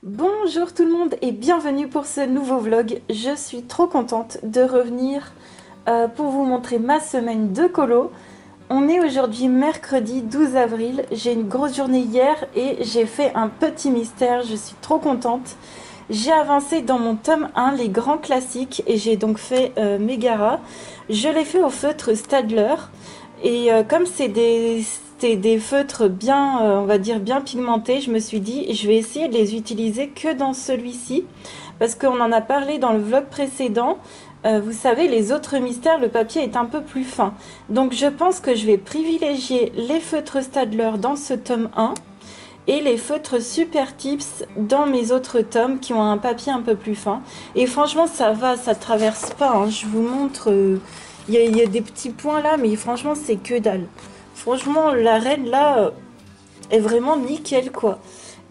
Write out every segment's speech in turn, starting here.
Bonjour tout le monde et bienvenue pour ce nouveau vlog. Je suis trop contente de revenir pour vous montrer ma semaine de colo. On est aujourd'hui mercredi 12 avril. J'ai une grosse journée hier et j'ai fait un petit mystère. Je suis trop contente. J'ai avancé dans mon tome 1, les grands classiques, et j'ai donc fait Mégara. Je l'ai fait au feutre Staedtler. Et comme c'est des feutres bien, on va dire, bien pigmentés, je me suis dit, je vais essayer de les utiliser que dans celui-ci. Parce qu'on en a parlé dans le vlog précédent. Vous savez, les autres mystères, le papier est un peu plus fin. Donc je pense que je vais privilégier les feutres Staedtler dans ce tome 1 et les feutres Super Tips dans mes autres tomes qui ont un papier un peu plus fin. Et franchement, ça va, ça traverse pas, hein. Je vous montre, il y a des petits points là, mais franchement, c'est que dalle. Franchement, la reine là est vraiment nickel quoi.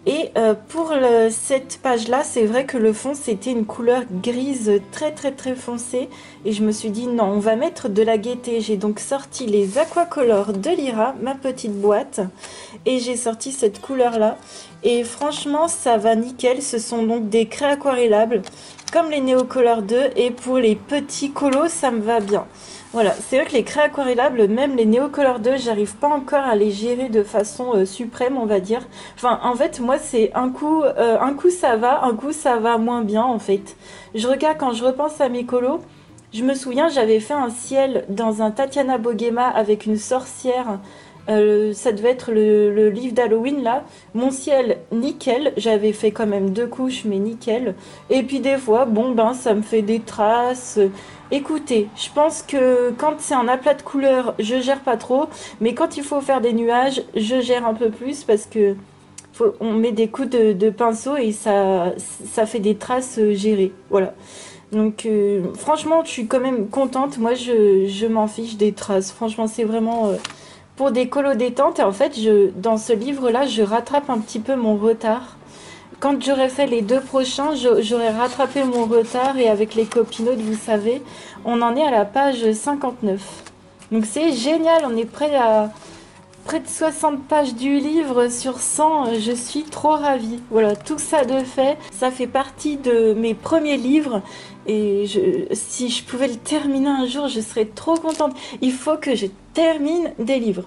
Et pour cette page-là, c'est vrai que le fond, c'était une couleur grise très foncée. Et je me suis dit, non, on va mettre de la gaieté. J'ai donc sorti les Aquacolor de Lyra, ma petite boîte. Et j'ai sorti cette couleur-là. Et franchement, ça va nickel. Ce sont donc des craies aquarellables, comme les Neocolor 2. Et pour les petits colos, ça me va bien. Voilà, c'est vrai que les craies aquarellables, même les Neocolor 2, j'arrive pas encore à les gérer de façon suprême, on va dire. Enfin, en fait, moi, c'est un coup ça va, un coup ça va moins bien, en fait. Je regarde, quand je repense à mes colos, je me souviens, j'avais fait un ciel dans un Tatiana Bogema avec une sorcière. Ça devait être le livre d'Halloween là. Mon ciel, nickel. J'avais fait quand même 2 couches, mais nickel. Et puis des fois, bon ben, ça me fait des traces. Écoutez, je pense que quand c'est un aplat de couleurs, je gère pas trop. Mais quand il faut faire des nuages, je gère un peu plus parce que on met des coups de pinceau et ça fait des traces gérées. Voilà. Donc franchement, je suis quand même contente. Moi, je m'en fiche des traces. Franchement, c'est vraiment pour des colos détente. Et en fait, dans ce livre-là, je rattrape un petit peu mon retard. Quand j'aurais fait les 2 prochains, j'aurais rattrapé mon retard. Et avec les copinotes, vous savez, on en est à la page 59. Donc c'est génial, on est près de 60 pages du livre sur 100, je suis trop ravie. Voilà, tout ça de fait, ça fait partie de mes premiers livres et si je pouvais le terminer un jour, je serais trop contente. Il faut que je termine des livres.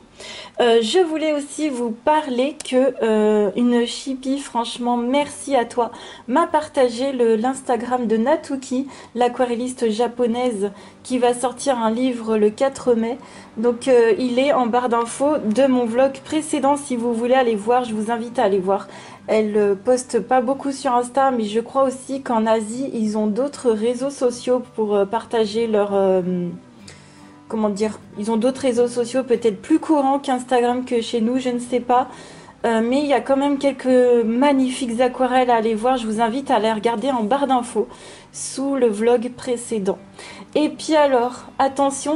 Je voulais aussi vous parler que une chippie, franchement, merci à toi, m'a partagé l'Instagram de Natuki, l'aquarelliste japonaise qui va sortir un livre le 4 mai. Donc il est en barre d'infos de mon vlog précédent. Si vous voulez aller voir, je vous invite à aller voir. Elle poste pas beaucoup sur Insta, mais je crois aussi qu'en Asie, ils ont d'autres réseaux sociaux pour partager leur... comment dire, ils ont d'autres réseaux sociaux peut-être plus courants qu'Instagram que chez nous, je ne sais pas. Mais il y a quand même quelques magnifiques aquarelles à aller voir. Je vous invite à les regarder en barre d'infos sous le vlog précédent. Et puis alors, attention,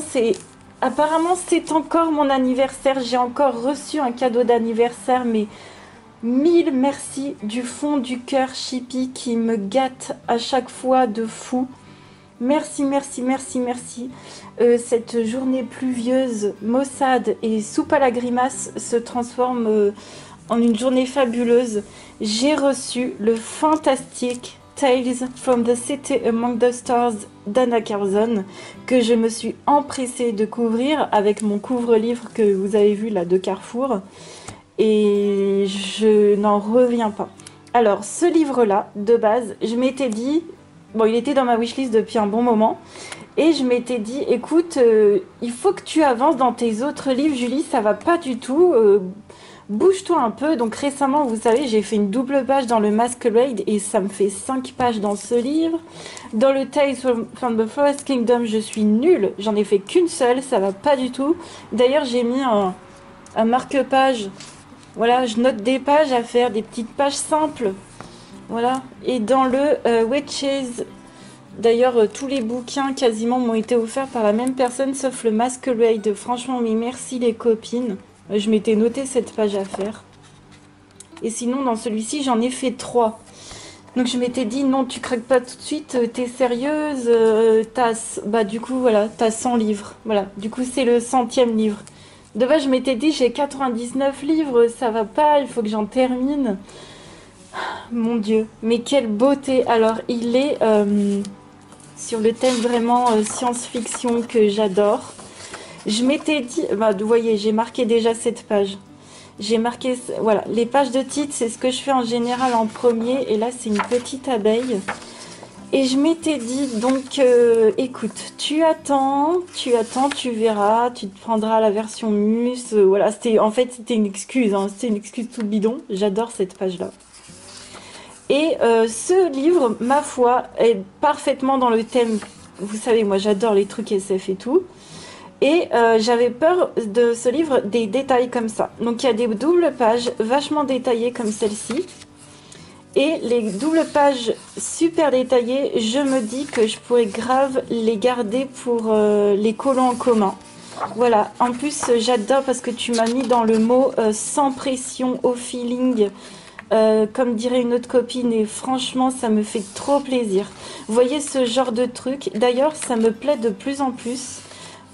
apparemment c'est encore mon anniversaire. J'ai encore reçu un cadeau d'anniversaire, mais 1000 merci du fond du cœur, Chippy, qui me gâte à chaque fois de fou. Merci. Cette journée pluvieuse, maussade et soupe à la grimace se transforme en une journée fabuleuse. J'ai reçu le fantastique Tales from the City Among the Stars d'Anna Curzon que je me suis empressée de couvrir avec mon couvre-livre que vous avez vu là de Carrefour. Et je n'en reviens pas. Alors, ce livre-là, de base, je m'étais dit... Bon, il était dans ma wishlist depuis un bon moment. Et je m'étais dit, écoute, il faut que tu avances dans tes autres livres, Julie, ça va pas du tout. Bouge-toi un peu. Donc récemment, vous savez, j'ai fait une double page dans le Masquerade et ça me fait 5 pages dans ce livre. Dans le Tales from the Forest Kingdom, je suis nulle. J'en ai fait qu'une seule, ça va pas du tout. D'ailleurs, j'ai mis un marque-page. Voilà, je note des pages à faire, des petites pages simples. Voilà. Et dans le Witches, d'ailleurs, tous les bouquins quasiment m'ont été offerts par la même personne, sauf le Masquerade. Franchement, mais merci les copines. Je m'étais noté cette page à faire. Et sinon, dans celui-ci, j'en ai fait 3. Donc je m'étais dit, non, tu craques pas tout de suite, t'es sérieuse, du coup, voilà, t'as 100 livres. Voilà, du coup, c'est le 100e livre. De base, je m'étais dit, j'ai 99 livres, ça va pas, il faut que j'en termine. mon Dieu, mais quelle beauté! Alors, il est sur le thème vraiment science-fiction que j'adore. Je m'étais dit, bah, vous voyez, j'ai marqué déjà cette page. J'ai marqué, voilà, les pages de titre, c'est ce que je fais en général en premier. Et là, c'est une petite abeille. Et je m'étais dit, donc, écoute, tu attends, tu verras, tu te prendras la version Mus. Voilà, en fait, c'était une excuse, hein, c'était une excuse tout bidon. J'adore cette page-là. Et ce livre, ma foi, est parfaitement dans le thème. Vous savez, moi, j'adore les trucs SF et tout. Et j'avais peur de ce livre des détails comme ça. Donc il y a des doubles pages vachement détaillées comme celle-ci. Et les doubles pages super détaillées, je me dis que je pourrais grave les garder pour les collants en commun. Voilà, en plus j'adore parce que tu m'as mis dans le mot sans pression, au feeling, comme dirait une autre copine, et franchement ça me fait trop plaisir. Vous voyez ce genre de truc, d'ailleurs ça me plaît de plus en plus.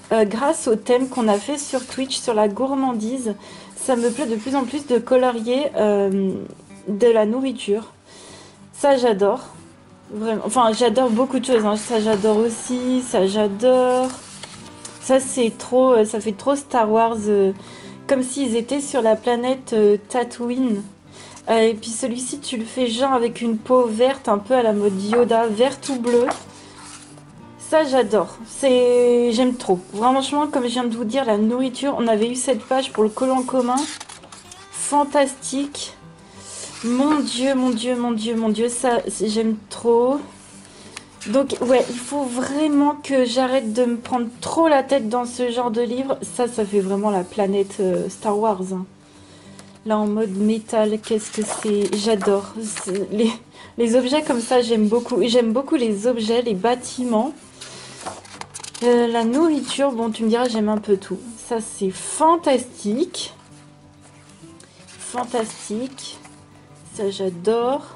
Grâce au thème qu'on a fait sur Twitch sur la gourmandise, ça me plaît de plus en plus de colorier de la nourriture. Ça j'adore. Vraiment. Enfin j'adore beaucoup de choses, hein. Ça j'adore aussi, ça j'adore. Ça c'est trop, ça fait trop Star Wars, comme s'ils étaient sur la planète Tatooine. Et puis celui-ci tu le fais genre avec une peau verte, un peu à la mode Yoda, verte ou bleu. Ça j'adore, j'aime trop. Franchement, comme je viens de vous dire, la nourriture, on avait eu cette page pour le collant commun. Fantastique. Mon Dieu, mon Dieu, mon Dieu, mon Dieu, ça j'aime trop. Donc ouais, il faut vraiment que j'arrête de me prendre trop la tête dans ce genre de livre. Ça fait vraiment la planète Star Wars, hein. Là en mode métal, qu'est-ce que c'est? J'adore. Les objets comme ça, j'aime beaucoup. J'aime beaucoup les objets, les bâtiments. La nourriture, bon tu me diras j'aime un peu tout. Ça c'est fantastique. Fantastique. Ça j'adore.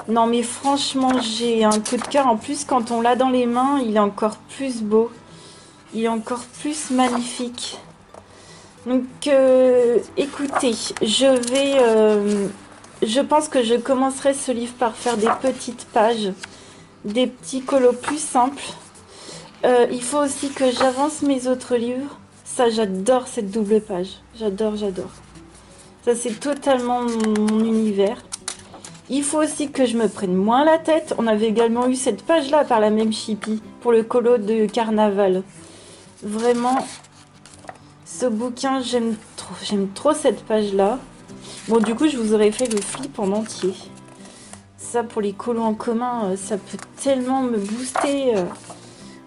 Non mais franchement j'ai un coup de cœur. En plus quand on l'a dans les mains, il est encore plus beau. Il est encore plus magnifique. Donc écoutez, je pense que je commencerai ce livre par faire des petites pages. Des petits colos plus simples. Il faut aussi que j'avance mes autres livres. Ça, j'adore cette double page. J'adore, j'adore. Ça, c'est totalement mon univers. Il faut aussi que je me prenne moins la tête. On avait également eu cette page-là par la même Chippy pour le colo de carnaval. Vraiment, ce bouquin, j'aime trop cette page-là. Bon, du coup, je vous aurais fait le flip en entier. Ça, pour les colos en commun, ça peut tellement me booster...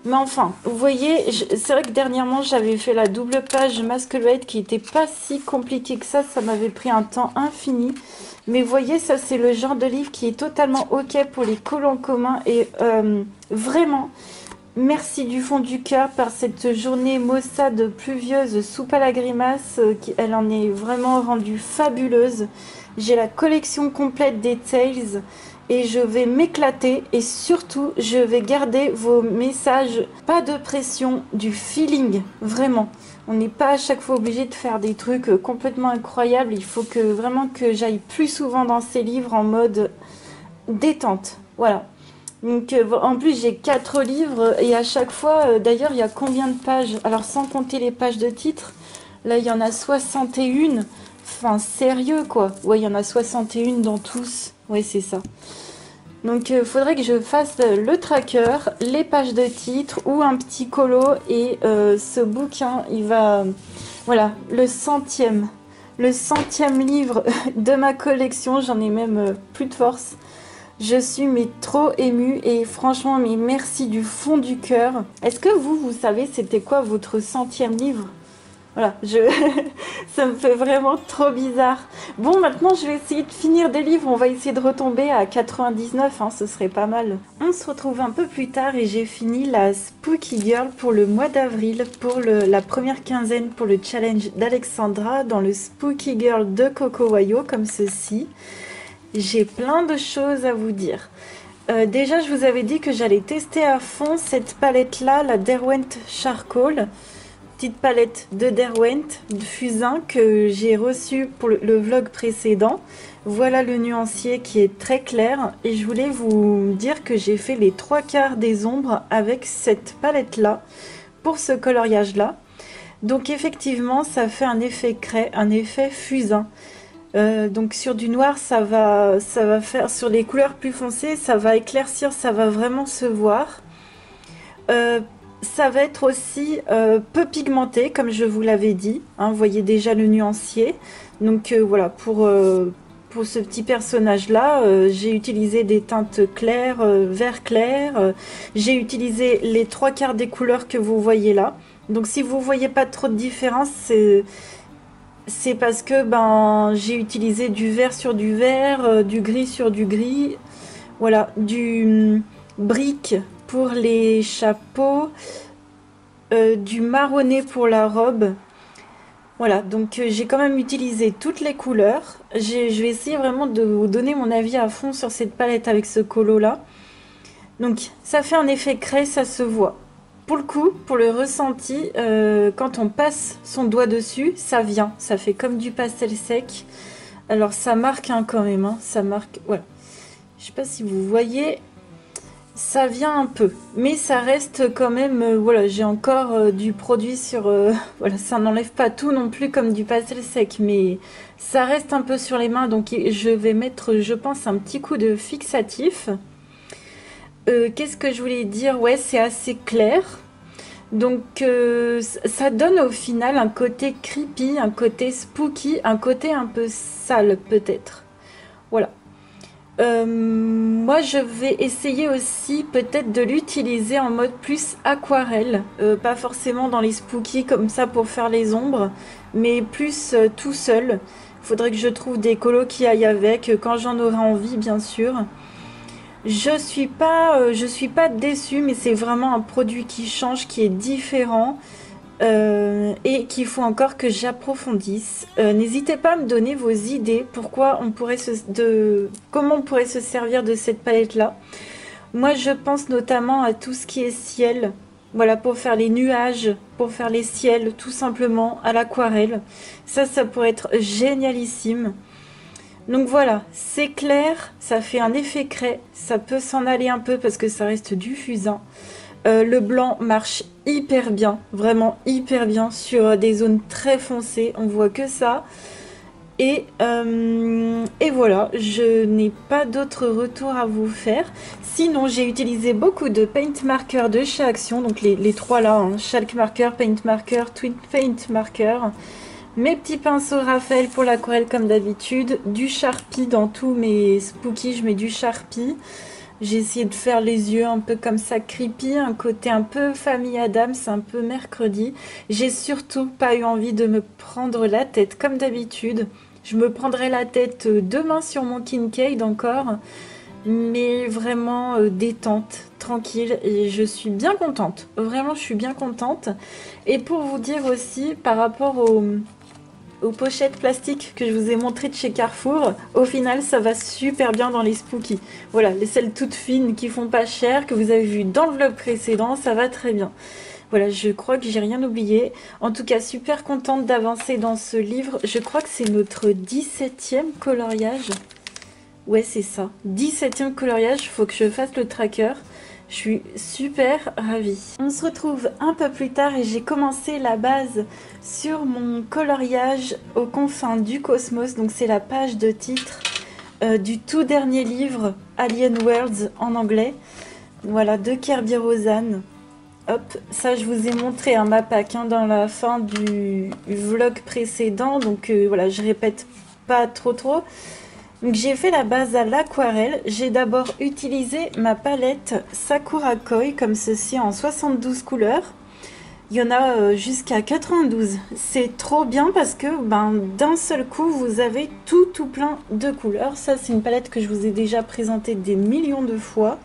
Mais enfin, vous voyez, c'est vrai que dernièrement, j'avais fait la double page Masquerade qui n'était pas si compliqué que ça m'avait pris un temps infini. Mais vous voyez, ça c'est le genre de livre qui est totalement ok pour les colos en commun. Et vraiment, merci du fond du cœur par cette journée maussade pluvieuse, soupe à la grimace. Elle en est vraiment rendue fabuleuse. J'ai la collection complète des Tales. Et je vais m'éclater et surtout je vais garder vos messages, pas de pression, du feeling, vraiment. On n'est pas à chaque fois obligé de faire des trucs complètement incroyables, il faut que vraiment que j'aille plus souvent dans ces livres en mode détente, voilà. Donc en plus j'ai 4 livres et à chaque fois, d'ailleurs il y a combien de pages? Alors sans compter les pages de titres, là il y en a 61, enfin sérieux quoi, ouais il y en a 61 dans tous. Oui, c'est ça. Donc, il faudrait que je fasse le tracker, les pages de titres ou un petit colo. Et ce bouquin, il va... Voilà, le centième livre de ma collection. J'en ai même plus de force. Je suis mais trop émue et franchement, mais merci du fond du cœur. Est-ce que vous savez c'était quoi votre 100e livre? Voilà, ça me fait vraiment trop bizarre. Bon, maintenant, je vais essayer de finir des livres. On va essayer de retomber à 99, hein, ce serait pas mal. On se retrouve un peu plus tard et j'ai fini la Spooky Girl pour le mois d'avril, pour la première quinzaine, pour le challenge d'Alexandra, dans le Spooky Girl de Coco Wayo, comme ceci. J'ai plein de choses à vous dire. Déjà, je vous avais dit que j'allais tester à fond cette palette-là, la Derwent Charcoal. Petite palette de Derwent, de Fusain, que j'ai reçue pour le vlog précédent. Voilà le nuancier qui est très clair et je voulais vous dire que j'ai fait les 3/4 des ombres avec cette palette là pour ce coloriage là. Donc effectivement ça fait un effet craie, un effet fusain. Donc sur du noir ça va faire, sur les couleurs plus foncées ça va éclaircir, ça va vraiment se voir. Ça va être aussi peu pigmenté comme je vous l'avais dit, hein, vous voyez déjà le nuancier. Donc voilà, pour ce petit personnage là, j'ai utilisé des teintes claires, vert clair, j'ai utilisé les 3/4 des couleurs que vous voyez là. Donc si vous voyez pas trop de différence, c'est parce que ben j'ai utilisé du vert sur du vert, du gris sur du gris, voilà, du brique pour les chapeaux, du marronné pour la robe. Voilà, donc j'ai quand même utilisé toutes les couleurs. Je vais essayer vraiment de vous donner mon avis à fond sur cette palette avec ce colo là. Donc ça fait un effet craie, ça se voit. Pour le coup, pour le ressenti, quand on passe son doigt dessus, ça vient. Ça fait comme du pastel sec. Alors ça marque hein, quand même, hein, ça marque, voilà. Je sais pas si vous voyez, ça vient un peu, mais ça reste quand même, voilà, j'ai encore du produit sur, voilà, ça n'enlève pas tout non plus comme du pastel sec, mais ça reste un peu sur les mains, donc je vais mettre, je pense, un petit coup de fixatif. Qu'est-ce que je voulais dire? Ouais, c'est assez clair. Donc ça donne au final un côté creepy, un côté spooky, un côté un peu sale peut-être. Voilà. Moi je vais essayer aussi peut-être de l'utiliser en mode plus aquarelle, pas forcément dans les spooky comme ça pour faire les ombres, mais plus tout seul. Il faudrait que je trouve des colos qui aillent avec, quand j'en aurai envie bien sûr. Je suis pas déçue, mais c'est vraiment un produit qui change, qui est différent et qu'il faut encore que j'approfondisse. N'hésitez pas à me donner vos idées, comment on pourrait se servir de cette palette-là. Moi, je pense notamment à tout ce qui est ciel, voilà, pour faire les nuages, pour faire les ciels, tout simplement, à l'aquarelle. Ça pourrait être génialissime. Donc voilà, c'est clair, ça fait un effet craie, ça peut s'en aller un peu parce que ça reste du fusain. Le blanc marche hyper bien, vraiment hyper bien sur des zones très foncées, on voit que ça. Et voilà, je n'ai pas d'autres retours à vous faire. Sinon, j'ai utilisé beaucoup de paint marker de chez Action, donc les trois là, hein, Chalk Marker, Paint Marker, Twin Paint Marker. Mes petits pinceaux Raphaël pour l'aquarelle comme d'habitude, du Sharpie dans tous mes spooky, je mets du Sharpie. J'ai essayé de faire les yeux un peu comme ça creepy, un côté un peu famille Adams, un peu mercredi. J'ai surtout pas eu envie de me prendre la tête comme d'habitude. Je me prendrai la tête demain sur mon Kincaid encore, mais vraiment détente, tranquille, et je suis bien contente. Vraiment, je suis bien contente. Et pour vous dire aussi, par rapport aux pochettes plastiques que je vous ai montrées de chez Carrefour, au final ça va super bien dans les spooky. Voilà, les celles toutes fines qui font pas cher, que vous avez vu dans le vlog précédent, ça va très bien. Voilà, je crois que j'ai rien oublié. En tout cas, super contente d'avancer dans ce livre. Je crois que c'est notre 17e coloriage. Ouais, c'est ça. 17e coloriage, il faut que je fasse le tracker. Je suis super ravie. On se retrouve un peu plus tard et j'ai commencé la base sur mon coloriage aux confins du cosmos. Donc c'est la page de titre du tout dernier livre, Alien Worlds en anglais. Voilà, de Kerby Rosanes. Hop, ça je vous ai montré un map-pack hein, dans la fin du vlog précédent. Donc voilà, je répète pas trop. Donc j'ai fait la base à l'aquarelle. J'ai d'abord utilisé ma palette Sakura Koi comme ceci en 72 couleurs. Il y en a jusqu'à 92. C'est trop bien parce que d'un seul coup vous avez tout plein de couleurs. Ça c'est une palette que je vous ai déjà présentée des millions de fois.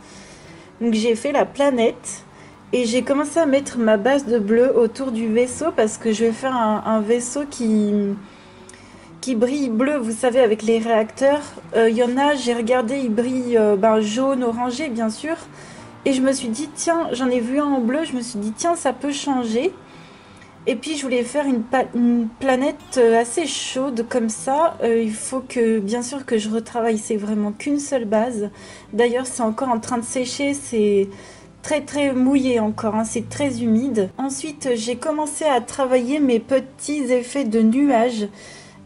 Donc j'ai fait la planète et j'ai commencé à mettre ma base de bleu autour du vaisseau parce que je vais faire un vaisseau qui brille bleu, vous savez, avec les réacteurs. Il y en a, j'ai regardé, ils brillent jaune, orangé, bien sûr. Et je me suis dit, tiens, j'en ai vu un en bleu, je me suis dit, tiens, ça peut changer. Et puis je voulais faire une planète assez chaude comme ça. Il faut que, bien sûr, que je retravaille. C'est vraiment qu'une seule base. D'ailleurs, c'est encore en train de sécher. C'est très très mouillé encore, hein, c'est très humide. Ensuite, j'ai commencé à travailler mes petits effets de nuages.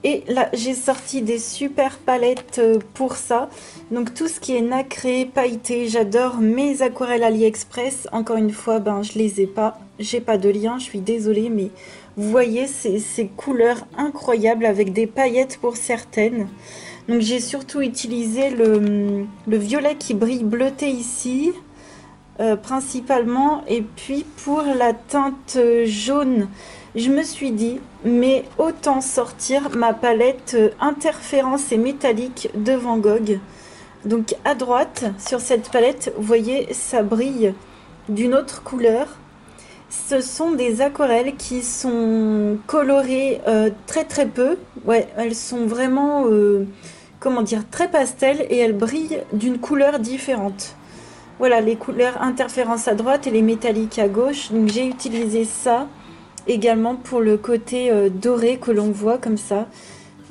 Et là, j'ai sorti des super palettes pour ça. Donc tout ce qui est nacré, pailleté, j'adore mes aquarelles AliExpress. Encore une fois, ben je les ai pas. J'ai pas de lien, je suis désolée, mais vous voyez ces couleurs incroyables avec des paillettes pour certaines. Donc j'ai surtout utilisé le violet qui brille bleuté ici, principalement. Et puis pour la teinte jaune, je me suis dit, mais autant sortir ma palette interférence et métallique de Van Gogh. Donc à droite, sur cette palette, vous voyez, ça brille d'une autre couleur. Ce sont des aquarelles qui sont colorées très très peu. Ouais, elles sont vraiment, comment dire, très pastel et elles brillent d'une couleur différente. Voilà, les couleurs interférence à droite et les métalliques à gauche. Donc j'ai utilisé ça également pour le côté doré que l'on voit comme ça.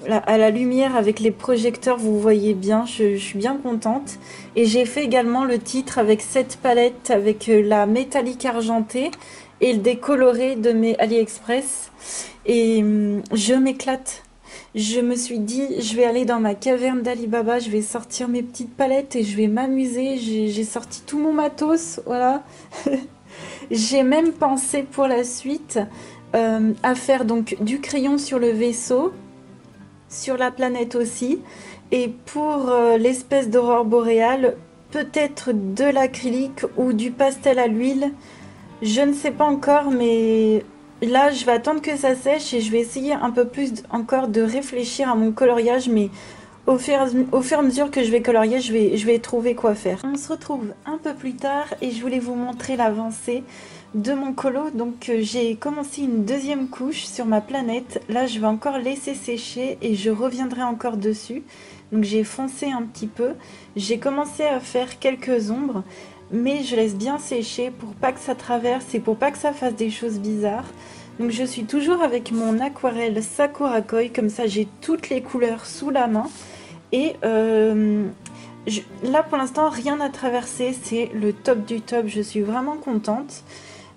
Là, à la lumière avec les projecteurs, vous voyez bien, je suis bien contente. Et j'ai fait également le titre avec cette palette avec la métallique argentée et le décoloré de mes AliExpress. Et je m'éclate. Je me suis dit, je vais aller dans ma caverne d'Alibaba, je vais sortir mes petites palettes et je vais m'amuser. J'ai sorti tout mon matos, voilà. J'ai même pensé pour la suite à faire donc du crayon sur le vaisseau, sur la planète aussi, et pour l'espèce d'aurore boréale, peut-être de l'acrylique ou du pastel à l'huile. Je ne sais pas encore, mais là je vais attendre que ça sèche et je vais essayer un peu plus encore de réfléchir à mon coloriage, mais au fur et à mesure que je vais colorier, je vais trouver quoi faire. On se retrouve un peu plus tard et je voulais vous montrer l'avancée de mon colo. Donc j'ai commencé une deuxième couche sur ma planète. Là je vais encore laisser sécher et je reviendrai encore dessus. Donc j'ai foncé un petit peu. J'ai commencé à faire quelques ombres, mais je laisse bien sécher pour pas que ça traverse et pour pas que ça fasse des choses bizarres. Donc je suis toujours avec mon aquarelle Sakura Koi, comme ça j'ai toutes les couleurs sous la main. Et là pour l'instant rien n'a traversé, c'est le top du top, je suis vraiment contente.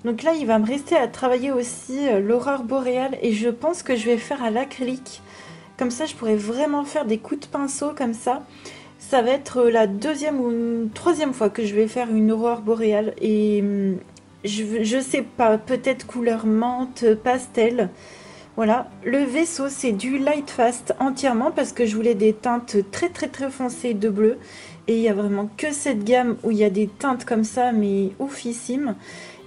Donc là il va me rester à travailler aussi l'aurore boréale et je pense que je vais faire à l'acrylique. Comme ça je pourrais vraiment faire des coups de pinceau comme ça. Ça va être la deuxième ou troisième fois que je vais faire une aurore boréale et je sais pas, peut-être couleur menthe, pastel. Voilà, le vaisseau c'est du Light Fast entièrement parce que je voulais des teintes très très très foncées de bleu. Et il n'y a vraiment que cette gamme où il y a des teintes comme ça, mais oufissimes.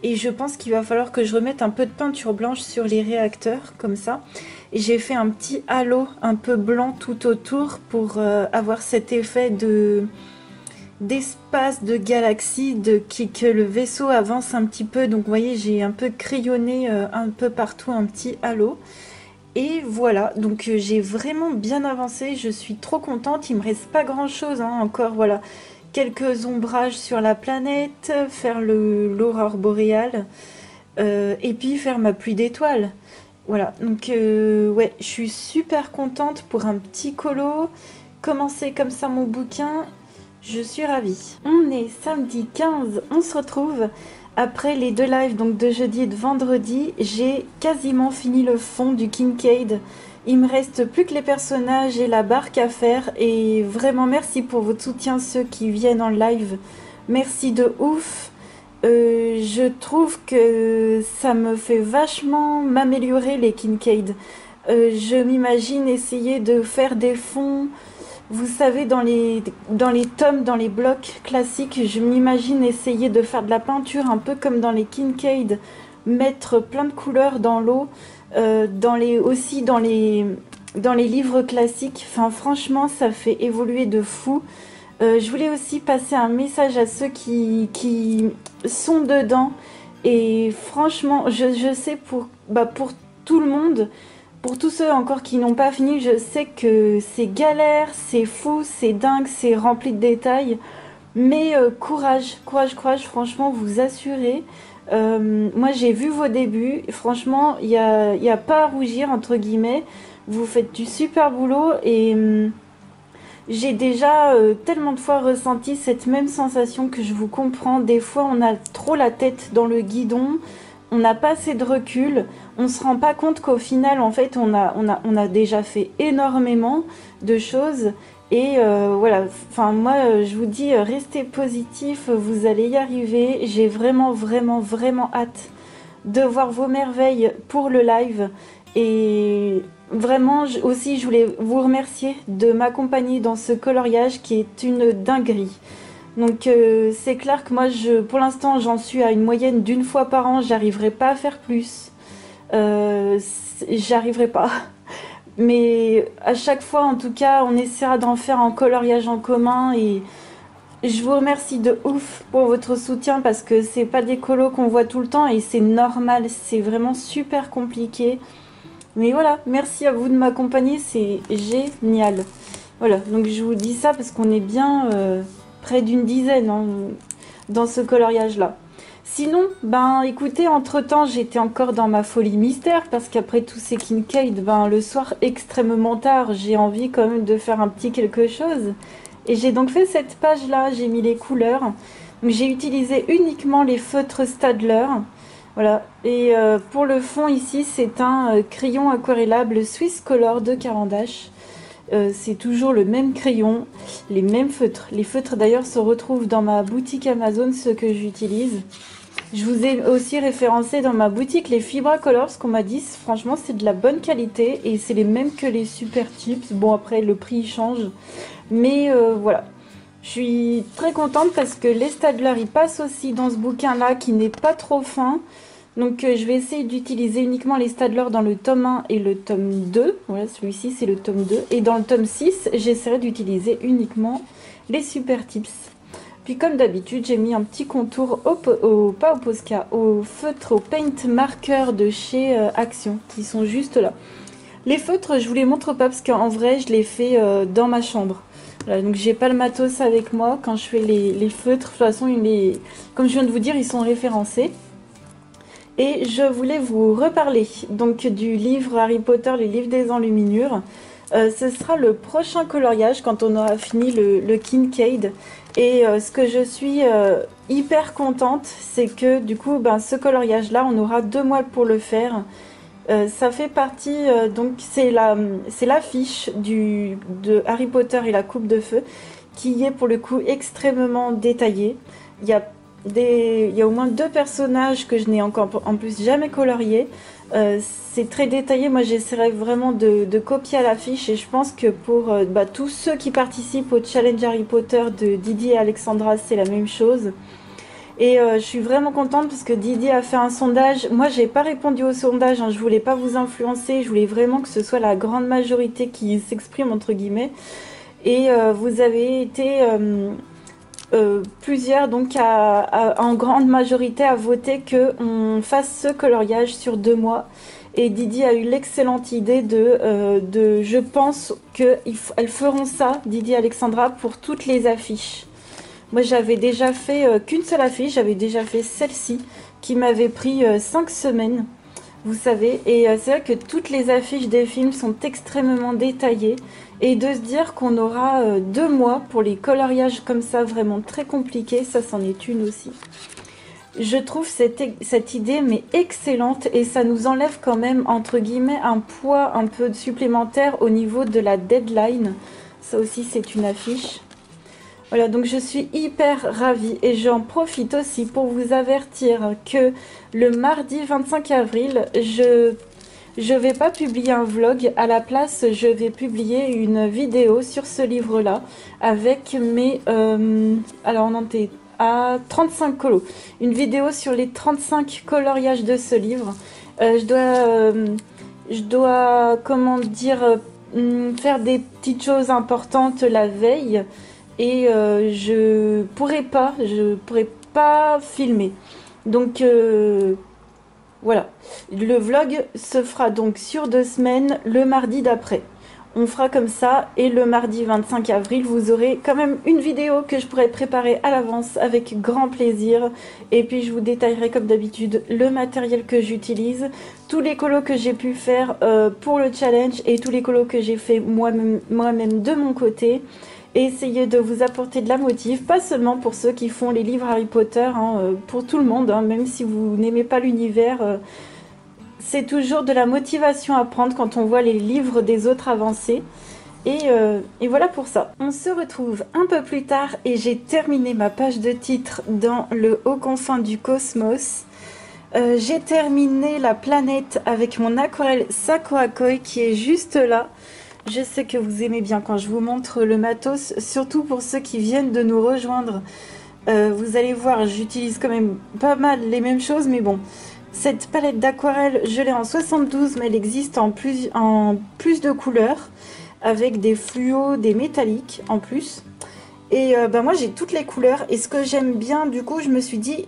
Et je pense qu'il va falloir que je remette un peu de peinture blanche sur les réacteurs, comme ça. Et j'ai fait un petit halo un peu blanc tout autour pour avoir cet effet d'espace, de galaxie, que le vaisseau avance un petit peu. Donc vous voyez, j'ai un peu crayonné un peu partout un petit halo. Et voilà, donc j'ai vraiment bien avancé, je suis trop contente. Il me reste pas grand chose hein, encore, voilà. Quelques ombrages sur la planète, faire l'aurore boréale, et puis faire ma pluie d'étoiles. Voilà, donc ouais, je suis super contente pour un petit colo. Commencer comme ça mon bouquin, je suis ravie. On est samedi 15, on se retrouve après les deux lives donc de jeudi et de vendredi. J'ai quasiment fini le fond du Kincaid. Il me reste plus que les personnages et la barque à faire. Et vraiment merci pour votre soutien, ceux qui viennent en live. Merci de ouf. Je trouve que ça me fait vachement m'améliorer les Kincaid. Je m'imagine essayer de faire des fonds. Vous savez, dans les tomes, dans les blocs classiques, je m'imagine essayer de faire de la peinture un peu comme dans les Kincaid, mettre plein de couleurs dans l'eau, aussi dans les livres classiques. Enfin, franchement, ça fait évoluer de fou. Je voulais aussi passer un message à ceux qui sont dedans. Et franchement, je sais pour tout le monde. Pour tous ceux encore qui n'ont pas fini, je sais que c'est galère, c'est fou, c'est dingue, c'est rempli de détails. Mais courage, courage, courage, franchement, vous assurez. Moi, j'ai vu vos débuts. Franchement, y a pas à rougir, entre guillemets. Vous faites du super boulot et j'ai déjà tellement de fois ressenti cette même sensation que je vous comprends. Des fois, on a trop la tête dans le guidon, on n'a pas assez de recul, on se rend pas compte qu'au final, en fait, on a déjà fait énormément de choses. Et voilà, enfin moi je vous dis, restez positif, vous allez y arriver. J'ai vraiment, vraiment, vraiment hâte de voir vos merveilles pour le live. Et vraiment, aussi, je voulais vous remercier de m'accompagner dans ce coloriage qui est une dinguerie. Donc c'est clair que moi, pour l'instant, j'en suis à une moyenne d'une fois par an. J'arriverai pas à faire plus. J'arriverai pas. Mais à chaque fois, en tout cas, on essaiera d'en faire un coloriage en commun. Et je vous remercie de ouf pour votre soutien parce que c'est pas des colos qu'on voit tout le temps et c'est normal. C'est vraiment super compliqué. Mais voilà, merci à vous de m'accompagner, c'est génial. Voilà, donc je vous dis ça parce qu'on est bien près d'une dizaine hein, dans ce coloriage-là. Sinon, ben écoutez, entre-temps, j'étais encore dans ma folie mystère parce qu'après tous ces Kincaid, ben le soir extrêmement tard, j'ai envie quand même de faire un petit quelque chose. Et j'ai donc fait cette page-là, j'ai mis les couleurs. Donc j'ai utilisé uniquement les feutres Staedtler. Voilà, et pour le fond ici, c'est un crayon aquarellable Swiss Color de Caran d'Ache. C'est toujours le même crayon, les mêmes feutres. Les feutres d'ailleurs se retrouvent dans ma boutique Amazon, ceux que j'utilise. Je vous ai aussi référencé dans ma boutique les Fibra Colors qu'on m'a dit, franchement c'est de la bonne qualité et c'est les mêmes que les Super Tips. Bon après le prix change, mais voilà. Je suis très contente parce que les Staedtler ils passent aussi dans ce bouquin là qui n'est pas trop fin. Donc je vais essayer d'utiliser uniquement les Staedtler dans le tome 1 et le tome 2. Voilà, celui-ci c'est le tome 2. Et dans le tome 6, j'essaierai d'utiliser uniquement les Super Tips. Puis comme d'habitude, j'ai mis un petit contour pas au Posca, au feutre, au paint marker de chez Action, qui sont juste là. Les feutres, je vous les montre pas parce qu'en vrai, je les fais dans ma chambre. Voilà, donc j'ai pas le matos avec moi quand je fais les feutres. De toute façon, comme je viens de vous dire, ils sont référencés. Et je voulais vous reparler donc du livre Harry Potter, les livres des enluminures. Ce sera le prochain coloriage quand on aura fini le Kincaid. Et ce que je suis hyper contente, c'est que du coup, ben, ce coloriage-là, on aura 2 mois pour le faire. Ça fait partie, donc c'est l'affiche de Harry Potter et la Coupe de Feu, qui est pour le coup extrêmement détaillée. Il y a au moins 2 personnages que je n'ai encore en plus jamais coloriés. C'est très détaillé. Moi, j'essaierai vraiment de copier à l'affiche et je pense que pour tous ceux qui participent au challenge Harry Potter de Didier et Alexandra, c'est la même chose. Et je suis vraiment contente parce que Didier a fait un sondage. Moi, j'ai pas répondu au sondage, hein. Je voulais pas vous influencer. Je voulais vraiment que ce soit la grande majorité qui s'exprime entre guillemets. Et vous avez été plusieurs donc en grande majorité à voter que on fasse ce coloriage sur 2 mois. Et Didi a eu l'excellente idée je pense qu'elles feront ça, Didi et Alexandra, pour toutes les affiches. Moi j'avais déjà fait qu'une seule affiche, j'avais déjà fait celle-ci qui m'avait pris 5 semaines, vous savez. Et c'est vrai que toutes les affiches des films sont extrêmement détaillées. Et de se dire qu'on aura 2 mois pour les coloriages comme ça, vraiment très compliqués, ça c'en est une aussi. Je trouve cette idée mais excellente et ça nous enlève quand même entre guillemets un poids un peu supplémentaire au niveau de la deadline. Ça aussi c'est une affiche. Voilà, donc je suis hyper ravie et j'en profite aussi pour vous avertir que le mardi 25 avril, je vais pas publier un vlog. À la place, je vais publier une vidéo sur ce livre-là avec mes... alors on en était à 35 colos. Une vidéo sur les 35 coloriages de ce livre. Je dois, comment dire, faire des petites choses importantes la veille. Et je pourrais pas filmer. Donc voilà. Le vlog se fera donc sur 2 semaines, le mardi d'après. On fera comme ça et le mardi 25 avril, vous aurez quand même une vidéo que je pourrai préparer à l'avance avec grand plaisir. Et puis je vous détaillerai comme d'habitude le matériel que j'utilise, tous les colos que j'ai pu faire pour le challenge et tous les colos que j'ai fait moi-même de mon côté. Et essayer de vous apporter de la motive, pas seulement pour ceux qui font les livres Harry Potter, hein, pour tout le monde, hein, même si vous n'aimez pas l'univers. C'est toujours de la motivation à prendre quand on voit les livres des autres avancer. Et voilà pour ça. On se retrouve un peu plus tard et j'ai terminé ma page de titre dans le haut confin du cosmos. J'ai terminé la planète avec mon aquarelle Sakura Koi qui est juste là. Je sais que vous aimez bien quand je vous montre le matos, surtout pour ceux qui viennent de nous rejoindre. Vous allez voir, j'utilise quand même pas mal les mêmes choses, mais bon. Cette palette d'aquarelle, je l'ai en 72, mais elle existe en plus de couleurs, avec des fluos, des métalliques en plus. Et moi j'ai toutes les couleurs, et ce que j'aime bien, du coup, je me suis dit,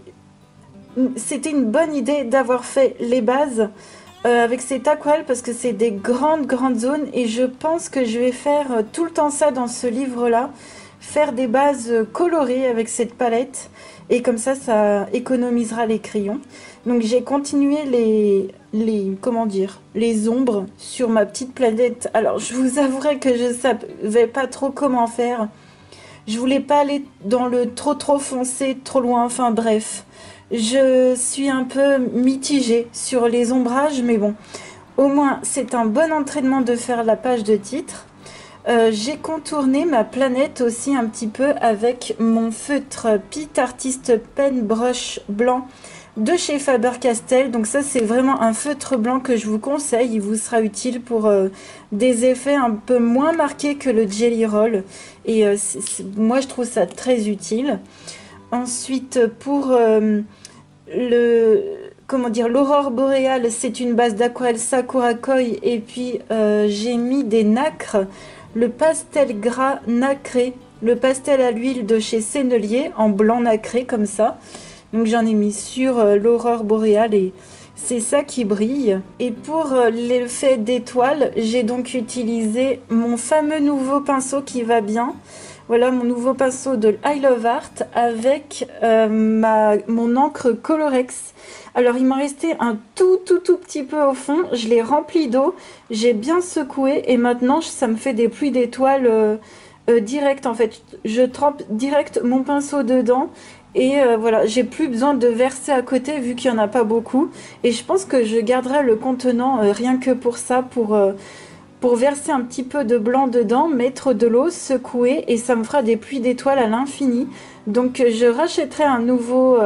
c'était une bonne idée d'avoir fait les bases avec cette aquarelle, parce que c'est des grandes zones, et je pense que je vais faire tout le temps ça dans ce livre-là, faire des bases colorées avec cette palette, et comme ça économisera les crayons. Donc j'ai continué les ombres sur ma petite planète. Alors je vous avouerai que je savais pas trop comment faire. Je voulais pas aller dans le trop foncé, trop loin, enfin bref. Je suis un peu mitigée sur les ombrages, mais bon. Au moins c'est un bon entraînement de faire la page de titre. J'ai contourné ma planète aussi un petit peu avec mon feutre Pit Artist Pen Brush blanc de chez Faber-Castell. Donc ça c'est vraiment un feutre blanc que je vous conseille, il vous sera utile pour des effets un peu moins marqués que le Jelly Roll, et moi je trouve ça très utile. Ensuite pour l'aurore boréale, c'est une base d'aquarelle Sakura Koi, et puis j'ai mis des nacres, le pastel gras nacré, le pastel à l'huile de chez Sennelier en blanc nacré comme ça. Donc j'en ai mis sur l'aurore boréale et c'est ça qui brille. Et pour l'effet d'étoile, j'ai donc utilisé mon fameux nouveau pinceau qui va bien. Voilà mon nouveau pinceau de I Love Art avec mon encre Colorex. Alors il m'en restait un tout petit peu au fond. Je l'ai rempli d'eau, j'ai bien secoué et maintenant ça me fait des pluies d'étoiles direct en fait. Je trempe direct mon pinceau dedans. Et voilà, j'ai plus besoin de verser à côté vu qu'il n'y en a pas beaucoup. Et je pense que je garderai le contenant rien que pour ça, pour verser un petit peu de blanc dedans, mettre de l'eau, secouer, et ça me fera des pluies d'étoiles à l'infini. Donc je rachèterai un nouveau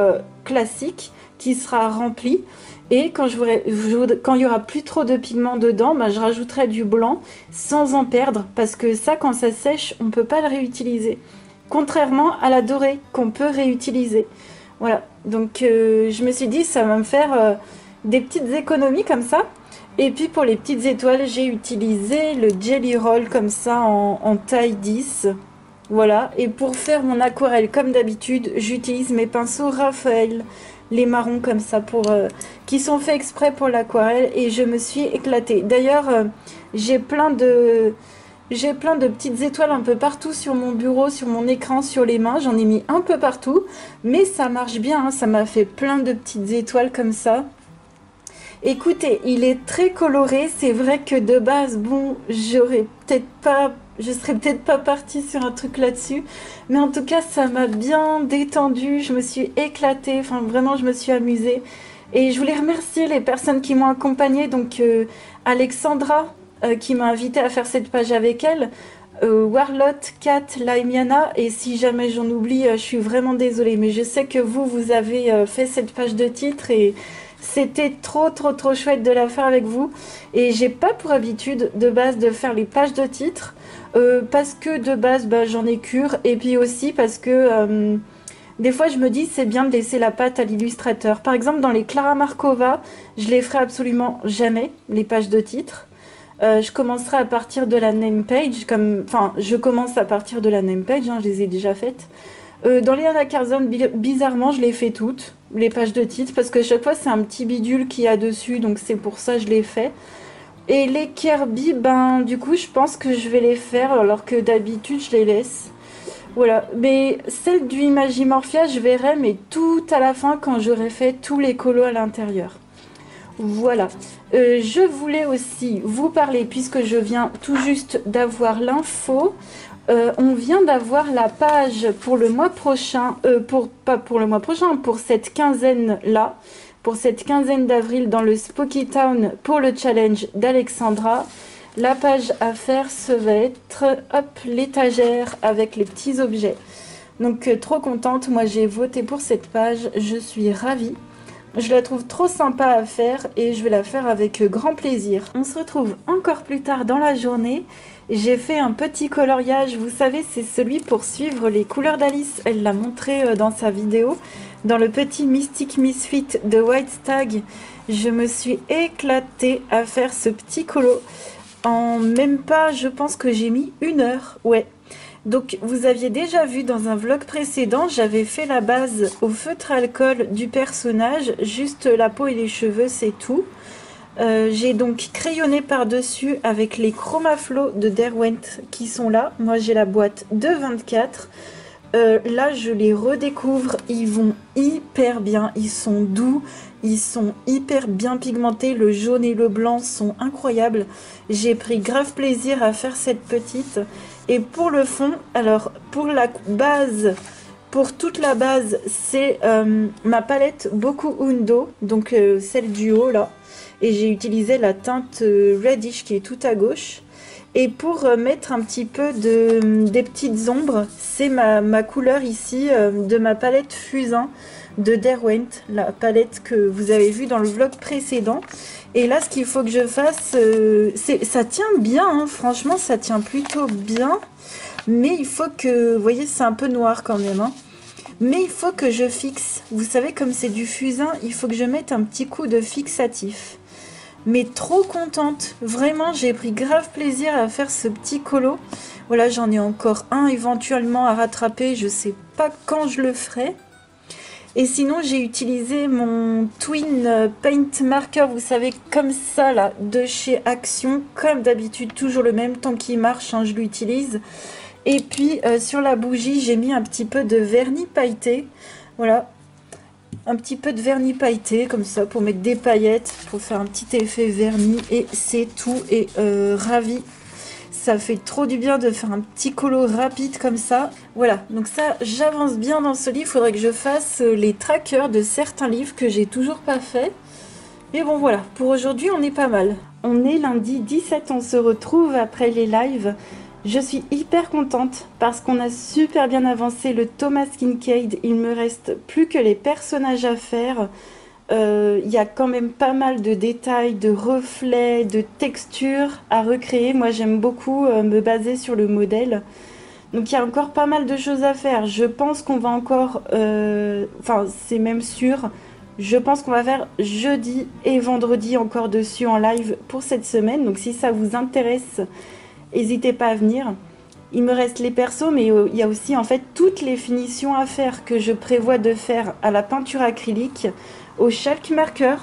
classique qui sera rempli. Et quand il y aura plus trop de pigments dedans, je rajouterai du blanc sans en perdre. Parce que ça, quand ça sèche, on ne peut pas le réutiliser. Contrairement à la dorée qu'on peut réutiliser. Voilà, donc je me suis dit ça va me faire des petites économies comme ça. Et puis pour les petites étoiles, j'ai utilisé le Jelly Roll comme ça en taille 10. Voilà, et pour faire mon aquarelle comme d'habitude, j'utilise mes pinceaux Raphaël, les marrons comme ça, qui sont faits exprès pour l'aquarelle, et je me suis éclatée. D'ailleurs, j'ai plein de petites étoiles un peu partout sur mon bureau, sur mon écran, sur les mains. J'en ai mis un peu partout, mais ça marche bien, hein. Ça m'a fait plein de petites étoiles comme ça. Écoutez, il est très coloré. C'est vrai que de base, bon, je serais peut-être pas partie sur un truc là-dessus. Mais en tout cas, ça m'a bien détendue. Je me suis éclatée. Enfin, vraiment, je me suis amusée. Et je voulais remercier les personnes qui m'ont accompagnée. Donc, Alexandra, qui m'a invité à faire cette page avec elle, Warlotte, Kat, Laimiana, et si jamais j'en oublie, je suis vraiment désolée, mais je sais que vous avez fait cette page de titre et c'était trop chouette de la faire avec vous. Et j'ai pas pour habitude de base de faire les pages de titre parce que de base j'en ai cure, et puis aussi parce que des fois je me dis c'est bien de laisser la patte à l'illustrateur. Par exemple dans les Clara Markova, je les ferai absolument jamais, les pages de titre. Je commencerai à partir de la name page, je commence à partir de la name page, hein, je les ai déjà faites. Dans les Anna Carzon, bizarrement, je les fais toutes, les pages de titre, parce que chaque fois c'est un petit bidule qu'il y a dessus, donc c'est pour ça que je les fais. Et les Kirby, ben du coup je pense que je vais les faire alors que d'habitude je les laisse. Voilà, mais celle du Imagimorphia je verrai, mais tout à la fin quand j'aurai fait tous les colos à l'intérieur. Voilà, je voulais aussi vous parler, puisque je viens tout juste d'avoir l'info, on vient d'avoir la page pour le mois prochain, pas pour le mois prochain, pour cette quinzaine-là, pour cette quinzaine d'avril dans le Spooky Town pour le challenge d'Alexandra. La page à faire, ça va être, hop, l'étagère avec les petits objets. Donc trop contente, moi j'ai voté pour cette page, je suis ravie. Je la trouve trop sympa à faire et je vais la faire avec grand plaisir. On se retrouve encore plus tard dans la journée. J'ai fait un petit coloriage, vous savez, c'est celui pour suivre les couleurs d'Alice. Elle l'a montré dans sa vidéo. Dans le petit Mystic Misfit de White Stag, je me suis éclatée à faire ce petit colo. En même pas, je pense que j'ai mis 1 heure, ouais. Donc vous aviez déjà vu dans un vlog précédent, j'avais fait la base au feutre alcool du personnage, juste la peau et les cheveux, c'est tout. J'ai donc crayonné par-dessus avec les Chromaflow de Derwent qui sont là. Moi j'ai la boîte de 24. Là je les redécouvre, ils vont hyper bien, ils sont doux, ils sont hyper bien pigmentés, le jaune et le blanc sont incroyables. J'ai pris grave plaisir à faire cette petite. Et pour le fond, alors pour la base, pour toute la base, c'est ma palette Boku Undo, donc celle du haut là. Et j'ai utilisé la teinte Reddish qui est tout à gauche. Et pour mettre un petit peu des petites ombres, c'est ma couleur ici de ma palette Fusain de Derwent, la palette que vous avez vue dans le vlog précédent. Et là, ce qu'il faut que je fasse, ça tient bien, hein, franchement, ça tient plutôt bien. Mais il faut que, vous voyez, c'est un peu noir quand même, hein. Mais il faut que je fixe. Vous savez, comme c'est du fusain, il faut que je mette un petit coup de fixatif. Mais trop contente, vraiment, j'ai pris grave plaisir à faire ce petit colo. Voilà, j'en ai encore un éventuellement à rattraper, je sais pas quand je le ferai. Et sinon, j'ai utilisé mon Twin Paint Marker, vous savez, comme ça, là, de chez Action. Comme d'habitude, toujours le même, tant qu'il marche, hein, je l'utilise. Et puis, sur la bougie, j'ai mis un petit peu de vernis pailleté. Voilà, un petit peu de vernis pailleté, comme ça, pour mettre des paillettes, pour faire un petit effet vernis. Et c'est tout, et ravi. Ça fait trop du bien de faire un petit colo rapide comme ça. Voilà, donc ça, j'avance bien dans ce livre. Il faudrait que je fasse les trackers de certains livres que j'ai toujours pas fait. Mais bon, voilà, pour aujourd'hui, on est pas mal. On est lundi 17, on se retrouve après les lives. Je suis hyper contente parce qu'on a super bien avancé le Thomas Kincaid. Il me reste plus que les personnages à faire. Y a quand même pas mal de détails, de reflets, de textures à recréer. Moi j'aime beaucoup me baser sur le modèle. Donc il y a encore pas mal de choses à faire. Je pense qu'on va encore, enfin c'est même sûr, je pense qu'on va faire jeudi et vendredi encore dessus en live pour cette semaine. Donc si ça vous intéresse, n'hésitez pas à venir. Il me reste les persos, mais il y a aussi en fait toutes les finitions à faire que je prévois de faire à la peinture acrylique, au chalk marker.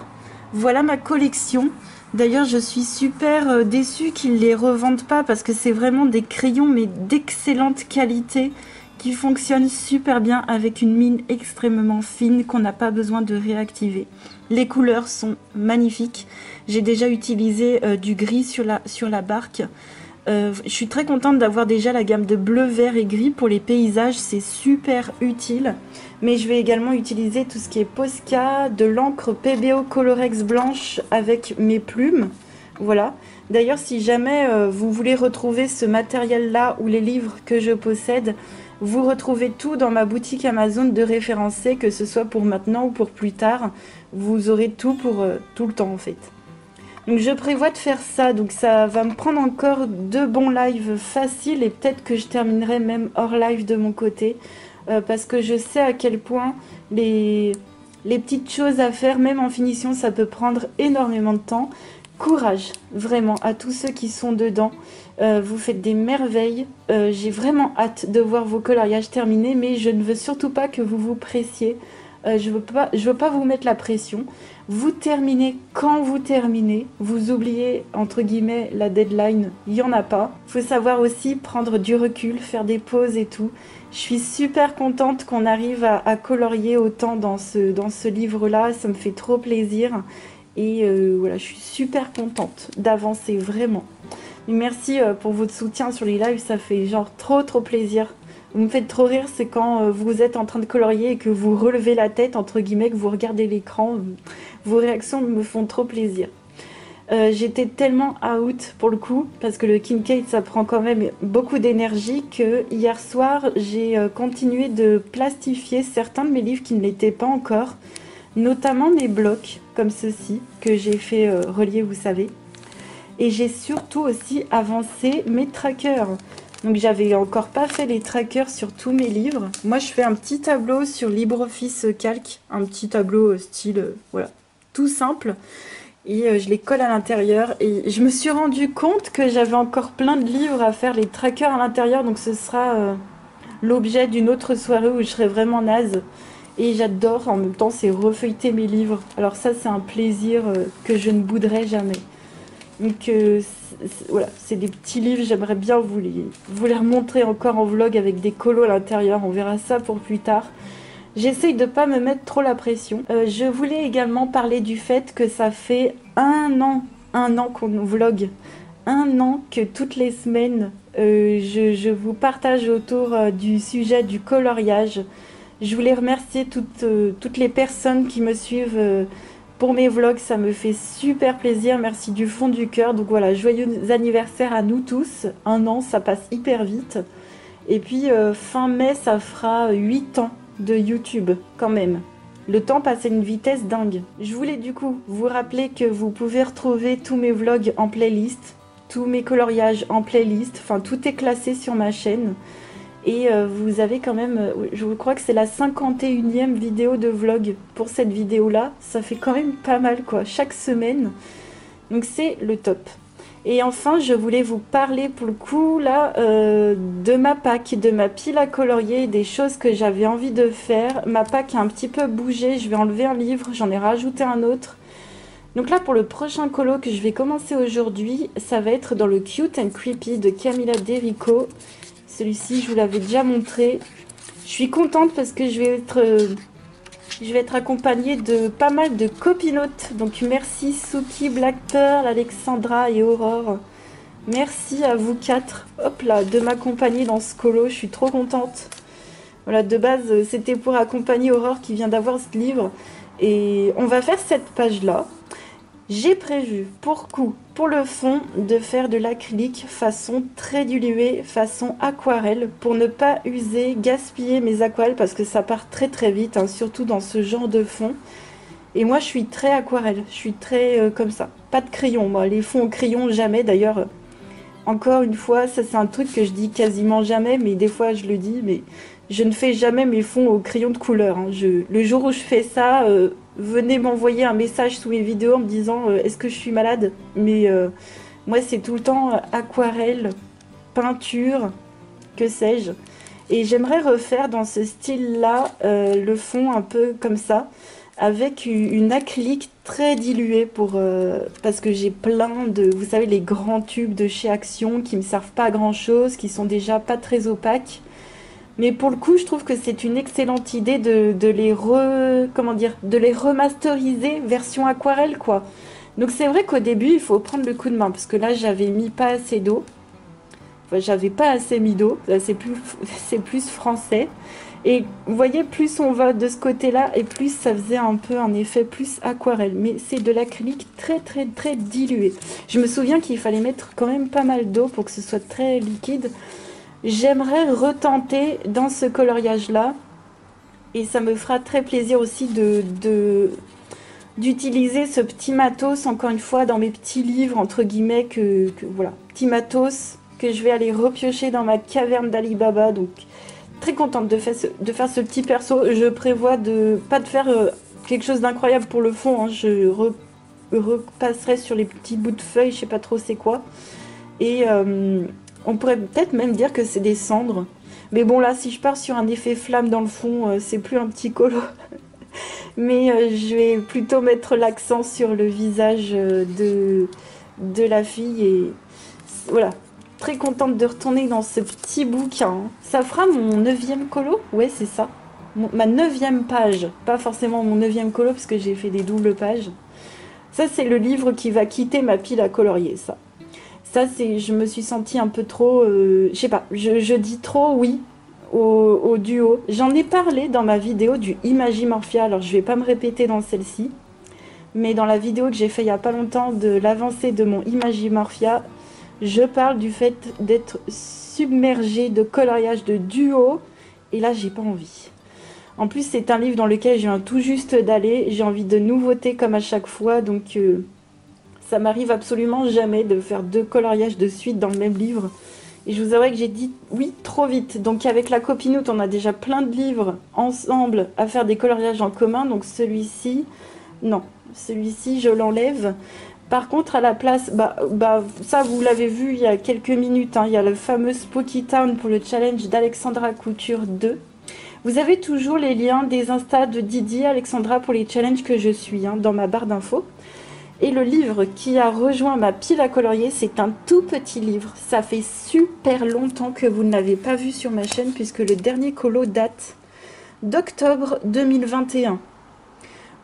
Voilà ma collection. D'ailleurs, je suis super déçue qu'ils ne les revendent pas parce que c'est vraiment des crayons mais d'excellente qualité qui fonctionnent super bien avec une mine extrêmement fine qu'on n'a pas besoin de réactiver. Les couleurs sont magnifiques. J'ai déjà utilisé du gris sur la barque. Je suis très contente d'avoir déjà la gamme de bleu, vert et gris pour les paysages, c'est super utile. Mais je vais également utiliser tout ce qui est Posca, de l'encre PBO Colorex blanche avec mes plumes. Voilà. D'ailleurs, si jamais vous voulez retrouver ce matériel-là ou les livres que je possède, vous retrouvez tout dans ma boutique Amazon de référencé, que ce soit pour maintenant ou pour plus tard. Vous aurez tout pour tout le temps en fait. Donc je prévois de faire ça, donc ça va me prendre encore 2 bons lives faciles et peut-être que je terminerai même hors live de mon côté parce que je sais à quel point les petites choses à faire, même en finition, ça peut prendre énormément de temps. Courage, vraiment, à tous ceux qui sont dedans, vous faites des merveilles, j'ai vraiment hâte de voir vos coloriages terminés, mais je ne veux surtout pas que vous vous pressiez. Je veux pas vous mettre la pression. Vous terminez quand vous terminez. Vous oubliez, entre guillemets, la deadline. Il n'y en a pas. Il faut savoir aussi prendre du recul, faire des pauses et tout. Je suis super contente qu'on arrive à colorier autant dans ce livre-là. Ça me fait trop plaisir. Et voilà, je suis super contente d'avancer, vraiment. Et merci pour votre soutien sur les lives. Ça fait genre trop plaisir. Vous me faites trop rire, c'est quand vous êtes en train de colorier et que vous relevez la tête, entre guillemets, que vous regardez l'écran. Vos réactions me font trop plaisir. J'étais tellement out pour le coup, parce que le Kincaid, ça prend quand même beaucoup d'énergie, que hier soir, j'ai continué de plastifier certains de mes livres qui ne l'étaient pas encore, notamment mes blocs, comme ceci, que j'ai fait relier, vous savez. Et j'ai surtout aussi avancé mes trackers. Donc j'avais encore pas fait les trackers sur tous mes livres. Moi je fais un petit tableau sur LibreOffice Calc, un petit tableau style, voilà, tout simple. Et je les colle à l'intérieur. Et je me suis rendu compte que j'avais encore plein de livres à faire les trackers à l'intérieur. Donc ce sera l'objet d'une autre soirée où je serai vraiment naze. Et j'adore, en même temps, c'est refeuilleter mes livres. Alors ça c'est un plaisir que je ne bouderai jamais. Donc voilà, c'est des petits livres, j'aimerais bien vous les remontrer encore en vlog avec des colos à l'intérieur, on verra ça pour plus tard. J'essaye de pas me mettre trop la pression. Je voulais également parler du fait que ça fait un an qu'on vlog, un an que toutes les semaines je vous partage autour du sujet du coloriage. Je voulais remercier toutes les personnes qui me suivent pour mes vlogs, ça me fait super plaisir, merci du fond du cœur. Donc voilà, joyeux anniversaire à nous tous. Un an, ça passe hyper vite. Et puis fin mai, ça fera 8 ans de YouTube quand même. Le temps passe à une vitesse dingue. Je voulais du coup vous rappeler que vous pouvez retrouver tous mes vlogs en playlist, tous mes coloriages en playlist, enfin tout est classé sur ma chaîne. Et vous avez quand même, je crois que c'est la 51e vidéo de vlog pour cette vidéo-là. Ça fait quand même pas mal quoi, chaque semaine. Donc c'est le top. Et enfin, je voulais vous parler pour le coup là de ma pack, de ma pile à colorier, des choses que j'avais envie de faire. Ma pack a un petit peu bougé, je vais enlever un livre, j'en ai rajouté un autre. Donc là pour le prochain colo que je vais commencer aujourd'hui, ça va être dans le Cute and Creepy de Camilla Derico. Celui-ci, je vous l'avais déjà montré. Je suis contente parce que je vais être accompagnée de pas mal de copinotes. Donc merci Suki, Black Pearl, Alexandra et Aurore. Merci à vous quatre, hop là, de m'accompagner dans ce colo. Je suis trop contente. Voilà, de base, c'était pour accompagner Aurore qui vient d'avoir ce livre. Et on va faire cette page-là. J'ai prévu pour le fond de faire de l'acrylique façon très diluée, façon aquarelle, pour ne pas gaspiller mes aquarelles parce que ça part très vite, hein, surtout dans ce genre de fond. Et moi je suis très aquarelle, je suis très comme ça. Pas de crayon, moi les fonds au crayon jamais. D'ailleurs, encore une fois, ça c'est un truc que je dis quasiment jamais, mais des fois je le dis, mais je ne fais jamais mes fonds au crayon de couleur. Hein. Le jour où je fais ça, venez m'envoyer un message sous mes vidéos en me disant est-ce que je suis malade? Mais moi c'est tout le temps aquarelle, peinture, que sais-je. Et j'aimerais refaire dans ce style-là le fond un peu comme ça, avec une acrylique très diluée parce que j'ai plein de, vous savez, les grands tubes de chez Action qui me servent pas à grand-chose, qui sont déjà pas très opaques. Mais pour le coup, je trouve que c'est une excellente idée de les remasteriser version aquarelle, quoi. Donc c'est vrai qu'au début, il faut prendre le coup de main, parce que là, j'avais mis pas assez d'eau. Enfin, j'avais pas assez mis d'eau, c'est plus français. Et vous voyez, plus on va de ce côté-là, et plus ça faisait un peu un effet plus aquarelle. Mais c'est de l'acrylique très dilué. Je me souviens qu'il fallait mettre quand même pas mal d'eau pour que ce soit très liquide. J'aimerais retenter dans ce coloriage-là. Et ça me fera très plaisir aussi d'utiliser ce petit matos, encore une fois, dans mes petits livres, entre guillemets, voilà, petit matos que je vais aller repiocher dans ma caverne d'Alibaba. Donc, très contente de faire ce petit perso. Je prévois pas de faire quelque chose d'incroyable pour le fond. Hein. Je repasserai sur les petits bouts de feuilles, je sais pas trop c'est quoi. Et on pourrait peut-être même dire que c'est des cendres. Mais bon, là, si je pars sur un effet flamme dans le fond, c'est plus un petit colo. Mais je vais plutôt mettre l'accent sur le visage de la fille. Et voilà, très contente de retourner dans ce petit bouquin. Ça fera mon 9e colo? Ouais, c'est ça. Ma 9e page. Pas forcément mon 9e colo, parce que j'ai fait des doubles pages. Ça, c'est le livre qui va quitter ma pile à colorier, ça. Ça, c'est, je me suis sentie un peu trop, je sais pas, je dis trop oui au duo. J'en ai parlé dans ma vidéo du Imagimorphia, alors je vais pas me répéter dans celle-ci, mais dans la vidéo que j'ai fait il y a pas longtemps de l'avancée de mon Imagimorphia, je parle du fait d'être submergée de coloriage de duo, et là j'ai pas envie. En plus, c'est un livre dans lequel je viens tout juste d'aller, j'ai envie de nouveautés comme à chaque fois, donc ça m'arrive absolument jamais de faire 2 coloriages de suite dans le même livre. Et je vous avouerai que j'ai dit oui trop vite. Donc avec la copinoute, on a déjà plein de livres ensemble à faire des coloriages en commun. Donc celui-ci, non, celui-ci je l'enlève. Par contre, à la place, ça vous l'avez vu il y a quelques minutes, hein, il y a le fameux Spooky Town pour le challenge d'Alexandra Couture 2. Vous avez toujours les liens des Insta de Didier, Alexandra pour les challenges que je suis dans ma barre d'infos. Et le livre qui a rejoint ma pile à colorier, c'est un tout petit livre. Ça fait super longtemps que vous ne l'avez pas vu sur ma chaîne puisque le dernier colo date d'octobre 2021.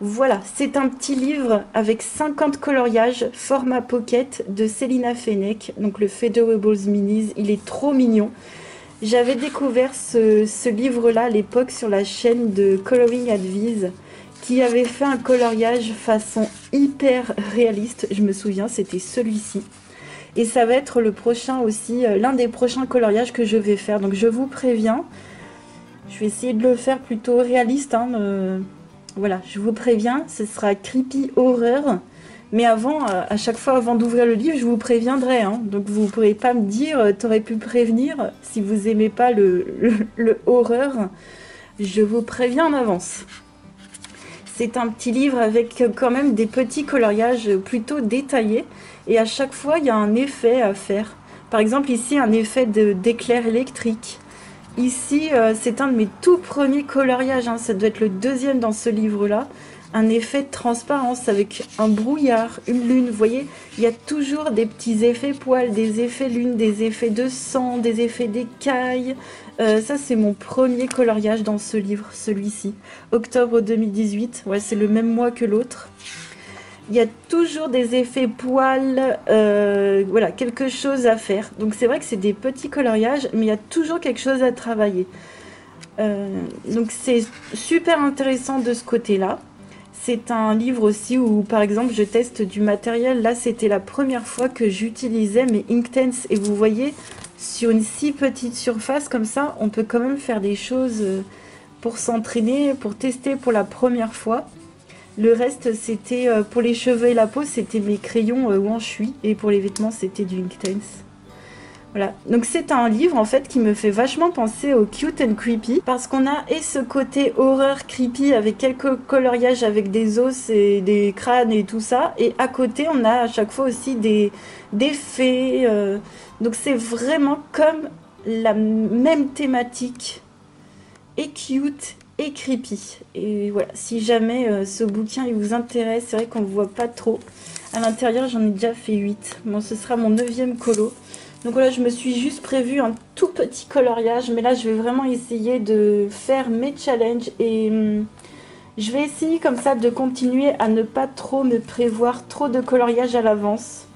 Voilà, c'est un petit livre avec 50 coloriages, format pocket de Célina Fennec, donc le Fedorables Minis. Il est trop mignon. J'avais découvert ce livre-là à l'époque sur la chaîne de Coloring Advice, qui avait fait un coloriage façon hyper réaliste. Je me souviens, c'était celui-ci. Et ça va être le prochain aussi, l'un des prochains coloriages que je vais faire. Donc je vous préviens, je vais essayer de le faire plutôt réaliste. Voilà, je vous préviens, ce sera creepy horreur. Mais avant, à chaque fois avant d'ouvrir le livre, je vous préviendrai. Donc vous ne pourrez pas me dire, t'aurais pu prévenir si vous aimez pas le horreur. Je vous préviens en avance. C'est un petit livre avec quand même des petits coloriages plutôt détaillés. Et à chaque fois, il y a un effet à faire. Par exemple, ici, un effet d'éclair électrique. Ici, c'est un de mes tout premiers coloriages. Ça doit être le 2e dans ce livre-là. Un effet de transparence avec un brouillard, une lune. Vous voyez, il y a toujours des petits effets poils, des effets lune, des effets de sang, des effets d'écailles. Ça, c'est mon premier coloriage dans ce livre, celui-ci. Octobre 2018. Ouais, c'est le même mois que l'autre. Il y a toujours des effets poils. Voilà, quelque chose à faire. Donc, c'est vrai que c'est des petits coloriages, mais il y a toujours quelque chose à travailler. Donc, c'est super intéressant de ce côté-là. C'est un livre aussi où, par exemple, je teste du matériel. Là, c'était la première fois que j'utilisais mes Inktense. Et vous voyez, sur une si petite surface comme ça, on peut quand même faire des choses pour s'entraîner, pour tester pour la première fois. Le reste, c'était pour les cheveux et la peau, c'était mes crayons Wanshui. Et pour les vêtements, c'était du Inktense. Voilà, donc c'est un livre en fait qui me fait vachement penser au Cute and Creepy parce qu'on a et ce côté horreur creepy avec quelques coloriages avec des os et des crânes et tout ça, et à côté on a à chaque fois aussi des fées, donc c'est vraiment comme la même thématique, et cute et creepy. Et voilà, si jamais ce bouquin il vous intéresse, c'est vrai qu'on ne le voit pas trop. À l'intérieur j'en ai déjà fait 8, bon ce sera mon 9e colo. Donc voilà, je me suis juste prévu un tout petit coloriage, mais là je vais vraiment essayer de faire mes challenges et je vais essayer comme ça de continuer à ne pas trop me prévoir trop de coloriage à l'avance.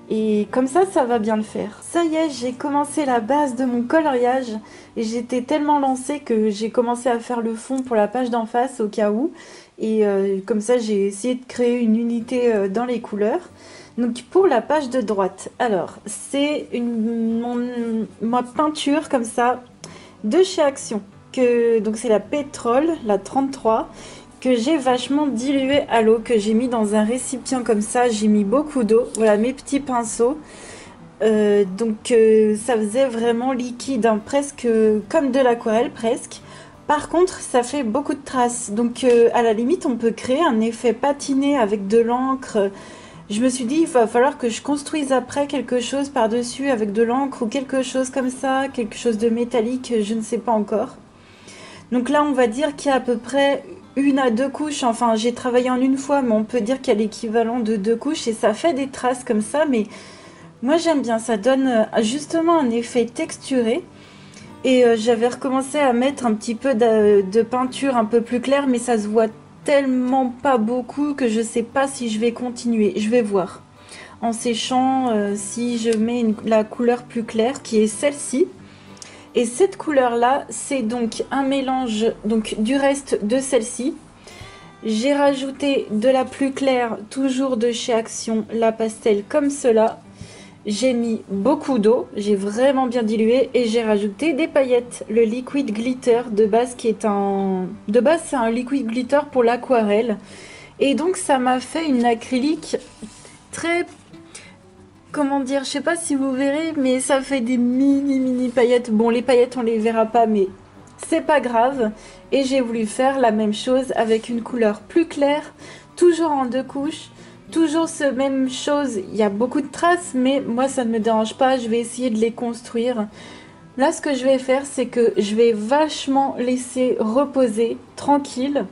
Et comme ça va bien le faire. Ça y est, j'ai commencé la base de mon coloriage et j'étais tellement lancée que j'ai commencé à faire le fond pour la page d'en face au cas où. Et comme ça, j'ai essayé de créer une unité dans les couleurs. Donc pour la page de droite, alors c'est ma peinture comme ça de chez Action, donc c'est la pétrole, la 33, que j'ai vachement diluée à l'eau, que j'ai mis dans un récipient comme ça, j'ai mis beaucoup d'eau, voilà mes petits pinceaux, donc ça faisait vraiment liquide, presque comme de l'aquarelle presque. Par contre, ça fait beaucoup de traces, donc à la limite on peut créer un effet patiné avec de l'encre. Je me suis dit, il va falloir que je construise après quelque chose par-dessus avec de l'encre ou quelque chose comme ça, quelque chose de métallique, je ne sais pas encore. Donc là, on va dire qu'il y a à peu près une à deux couches. Enfin, j'ai travaillé en une fois, mais on peut dire qu'il y a l'équivalent de deux couches et ça fait des traces comme ça. Mais moi, j'aime bien. Ça donne justement un effet texturé. Et j'avais recommencé à mettre un petit peu de peinture un peu plus claire, mais ça se voit tellement pas beaucoup que je sais pas si je vais continuer. Je vais voir. En séchant, si je mets la couleur plus claire, qui est celle-ci. Et cette couleur-là, c'est donc un mélange donc, du reste de celle-ci. J'ai rajouté de la plus claire, toujours de chez Action, la pastel comme cela. J'ai mis beaucoup d'eau, j'ai vraiment bien dilué et j'ai rajouté des paillettes. Le liquid glitter de base qui est un... De base c'est un liquid glitter pour l'aquarelle. Et donc ça m'a fait une acrylique très... Comment dire, je sais pas si vous verrez, mais ça fait des mini paillettes. Bon, les paillettes on les verra pas, mais c'est pas grave. Et j'ai voulu faire la même chose avec une couleur plus claire, toujours en deux couches. Toujours ce même chose, il y a beaucoup de traces, mais moi ça ne me dérange pas, je vais essayer de les construire. Là ce que je vais faire, c'est que je vais vachement laisser reposer, tranquille.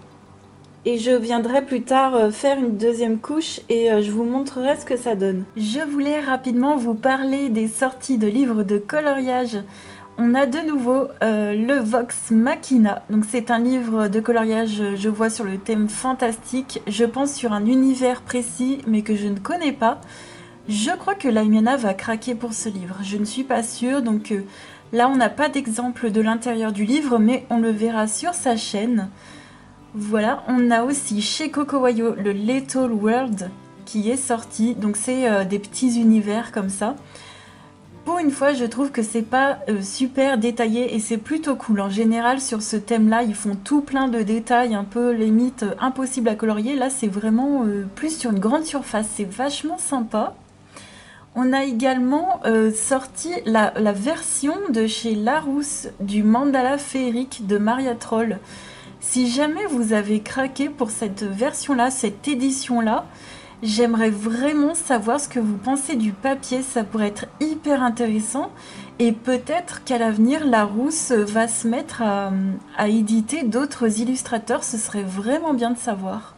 Et je viendrai plus tard faire une deuxième couche et je vous montrerai ce que ça donne. Je voulais rapidement vous parler des sorties de livres de coloriage. On a de nouveau le Vox Machina, donc c'est un livre de coloriage, je vois sur le thème fantastique, je pense sur un univers précis mais que je ne connais pas. Je crois que Laimiana va craquer pour ce livre, je ne suis pas sûre, donc là on n'a pas d'exemple de l'intérieur du livre mais on le verra sur sa chaîne. Voilà, on a aussi chez Coco Wayo le Little World qui est sorti, donc c'est des petits univers comme ça. Pour une fois, je trouve que c'est pas super détaillé et c'est plutôt cool. En général, sur ce thème-là, ils font tout plein de détails, un peu limite impossible à colorier. Là, c'est vraiment plus sur une grande surface. C'est vachement sympa. On a également sorti la version de chez Larousse du mandala féerique de Maria Troll. Si jamais vous avez craqué pour cette version-là, cette édition-là, j'aimerais vraiment savoir ce que vous pensez du papier, ça pourrait être hyper intéressant et peut-être qu'à l'avenir Larousse va se mettre à éditer d'autres illustrateurs, ce serait vraiment bien de savoir.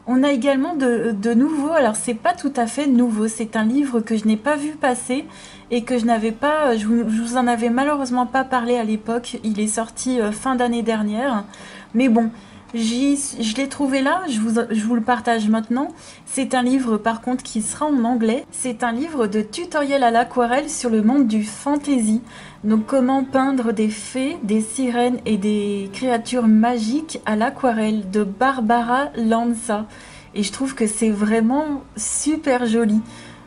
On a également de nouveaux, alors c'est pas tout à fait nouveau, c'est un livre que je n'ai pas vu passer et que je n'avais pas, je vous en avais malheureusement pas parlé à l'époque, il est sorti fin d'année dernière, mais bon, je l'ai trouvé là, je vous le partage maintenant. C'est un livre par contre qui sera en anglais. C'est un livre de tutoriel à l'aquarelle sur le monde du fantasy. Donc comment peindre des fées, des sirènes et des créatures magiques à l'aquarelle de Barbara Lanza. Et je trouve que c'est vraiment super joli.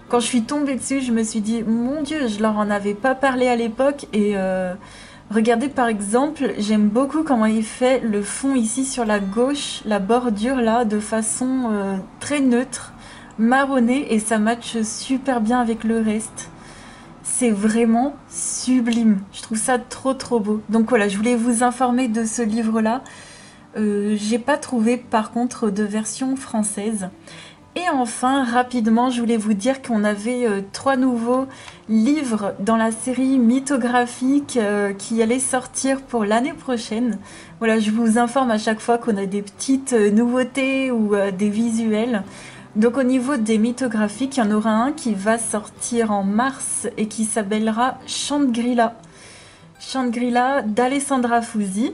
Quand je suis tombée dessus, je me suis dit, mon Dieu, je leur en avais pas parlé à l'époque et... Regardez par exemple, j'aime beaucoup comment il fait le fond ici sur la gauche, la bordure là, de façon très neutre, marronnée, et ça matche super bien avec le reste. C'est vraiment sublime, je trouve ça trop beau. Donc voilà, je voulais vous informer de ce livre-là. J'ai pas trouvé par contre de version française. Et enfin, rapidement, je voulais vous dire qu'on avait 3 nouveaux livres dans la série mythographique qui allait sortir pour l'année prochaine. Voilà, je vous informe à chaque fois qu'on a des petites nouveautés ou des visuels. Donc au niveau des mythographiques, il y en aura un qui va sortir en mars et qui s'appellera Shangri-La. Shangri-La d'Alessandra Fusi.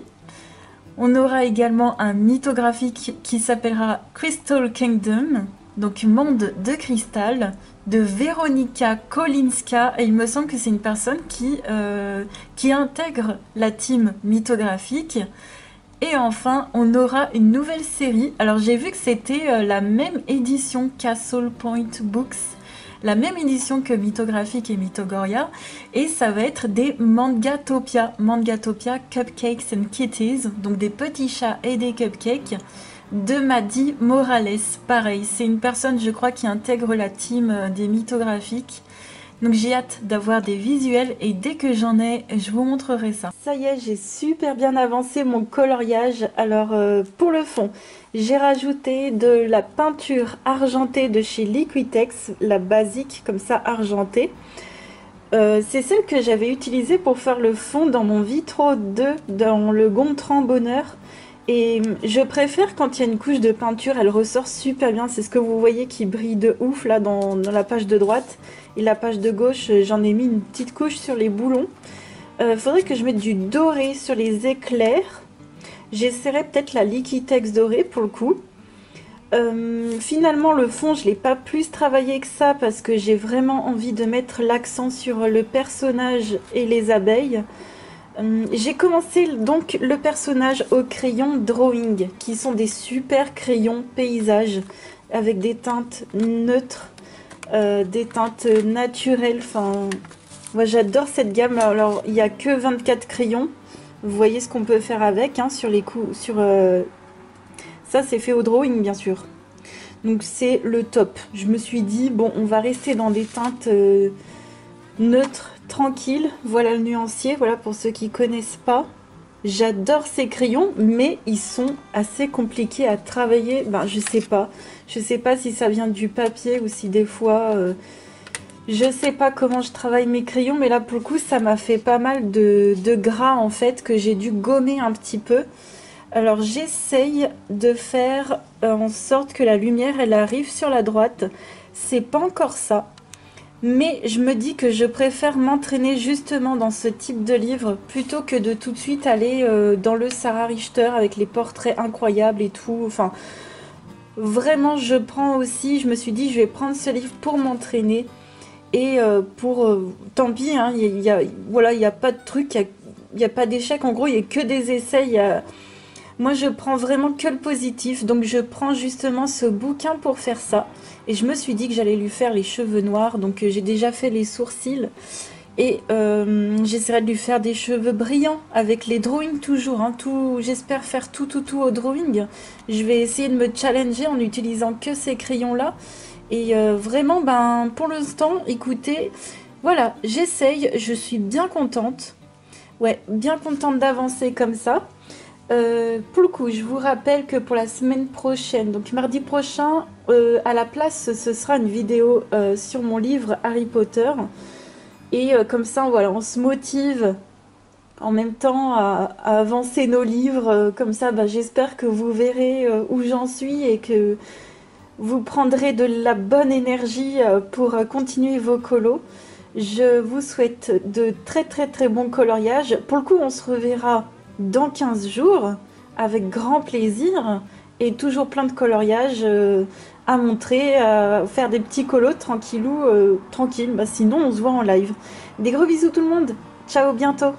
On aura également un mythographique qui s'appellera Crystal Kingdom. Donc Monde de cristal de Veronika Kolinska et il me semble que c'est une personne qui intègre la team mythographique. Et enfin on aura une nouvelle série, alors j'ai vu que c'était la même édition Castle Point Books, la même édition que Mythographique et Mythogoria, et ça va être des Mangatopia Cupcakes and Kitties, donc des petits chats et des cupcakes de Maddy Morales. Pareil, c'est une personne je crois qui intègre la team des mythographiques. Donc j'ai hâte d'avoir des visuels et dès que j'en ai, je vous montrerai ça. Ça y est, j'ai super bien avancé mon coloriage. Alors pour le fond, j'ai rajouté de la peinture argentée de chez Liquitex, la basique comme ça argentée. C'est celle que j'avais utilisée pour faire le fond dans mon Vitro 2 dans le Gontran Bonheur. Et je préfère quand il y a une couche de peinture, elle ressort super bien. C'est ce que vous voyez qui brille de ouf là dans la page de droite. Et la page de gauche, j'en ai mis une petite couche sur les boulons. Faudrait que je mette du doré sur les éclairs. J'essaierai peut-être la Liquitex dorée pour le coup. Finalement, le fond, je l'ai pas plus travaillé que ça parce que j'ai vraiment envie de mettre l'accent sur le personnage et les abeilles. J'ai commencé donc le personnage au crayon drawing, qui sont des super crayons paysages avec des teintes neutres, des teintes naturelles. Enfin, moi j'adore cette gamme. Alors il n'y a que 24 crayons. Vous voyez ce qu'on peut faire avec hein, sur les coups. Ça c'est fait au drawing bien sûr. Donc c'est le top. Je me suis dit bon on va rester dans des teintes neutres, tranquilles. Voilà le nuancier. Voilà pour ceux qui connaissent pas. J'adore ces crayons, mais ils sont assez compliqués à travailler. Ben je sais pas. Je sais pas si ça vient du papier ou si des fois je sais pas comment je travaille mes crayons, mais là pour le coup ça m'a fait pas mal de gras en fait que j'ai dû gommer un petit peu. Alors j'essaye de faire en sorte que la lumière elle arrive sur la droite. C'est pas encore ça, mais je me dis que je préfère m'entraîner justement dans ce type de livre plutôt que de tout de suite aller dans le Sarah Richter avec les portraits incroyables et tout. Enfin, vraiment je prends aussi, je me suis dit je vais prendre ce livre pour m'entraîner. Et tant pis, hein, voilà, il n'y a pas de truc, il n'y a pas d'échec. En gros, il n'y a que des essais. Moi, je prends vraiment que le positif. Donc, je prends justement ce bouquin pour faire ça. Et je me suis dit que j'allais lui faire les cheveux noirs. Donc, j'ai déjà fait les sourcils. Et j'essaierai de lui faire des cheveux brillants avec les drawings toujours. Hein, j'espère faire tout au drawing. Je vais essayer de me challenger en utilisant que ces crayons-là. Et vraiment, ben, pour l'instant, écoutez, voilà, j'essaye, je suis bien contente. Ouais, bien contente d'avancer comme ça. Pour le coup, je vous rappelle que pour la semaine prochaine, donc mardi prochain, à la place, ce sera une vidéo sur mon livre Harry Potter. Et comme ça, voilà, on se motive en même temps à avancer nos livres. Comme ça, ben, j'espère que vous verrez où j'en suis et que vous prendrez de la bonne énergie pour continuer vos colos. Je vous souhaite de très bons coloriages. Pour le coup, on se reverra dans 15 jours avec grand plaisir et toujours plein de coloriages à montrer, à faire des petits colos tranquillou, tranquille. Bah, sinon, on se voit en live. Des gros bisous tout le monde. Ciao, bientôt.